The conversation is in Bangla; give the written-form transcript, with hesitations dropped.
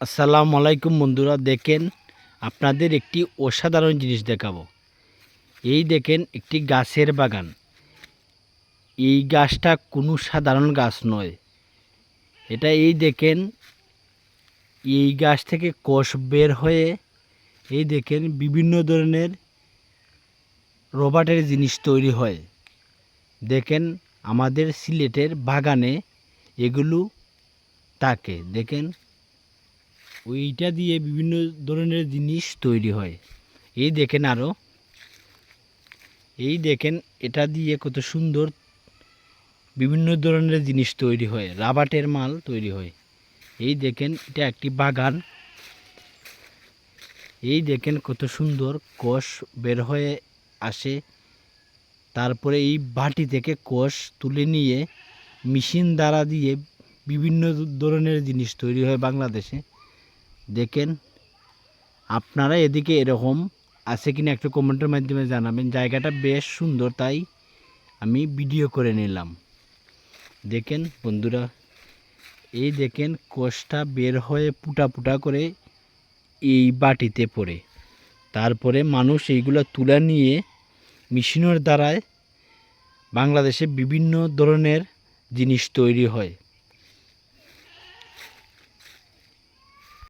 আসসালামু আলাইকুম বন্ধুরা, দেখেন আপনাদের একটি অসাধারণ জিনিস দেখাবো। এই দেখেন একটি গাছের বাগান। এই গাছটা কোনো সাধারণ গাছ নয়। এই দেখেন এই গাছ থেকে কোষ বের হয়ে এই দেখেন বিভিন্ন ধরনের রবারের জিনিস তৈরি হয়। দেখেন আমাদের সিলেটের বাগানে এগুলো থাকে। দেখেন ওইটা দিয়ে বিভিন্ন ধরনের জিনিস তৈরি হয়। এই দেখেন এটা দিয়ে কত সুন্দর বিভিন্ন ধরনের জিনিস তৈরি হয়, রাবারের মাল তৈরি হয়। এই দেখেন এটা একটি বাগান। এই দেখেন কত সুন্দর কোষ বের হয়ে আসে। তারপরে এই বাটি থেকে কোষ তুলে নিয়ে মেশিন দ্বারা দিয়ে বিভিন্ন ধরনের জিনিস তৈরি হয় বাংলাদেশে। দেখেন আপনারা এদিকে এরকম আছে কিনা একটু কমেন্টের মাধ্যমে জানাবেন। জায়গাটা বেশ সুন্দর, তাই আমি ভিডিও করে নিলাম। দেখেন বন্ধুরা, এই দেখেন কোষটা বের হয়ে পুটা পুটা করে এই বাটিতে পড়ে। তারপরে মানুষ এইগুলো তুলে নিয়ে মেশিনের দ্বারায় বাংলাদেশে বিভিন্ন ধরনের জিনিস তৈরি হয়।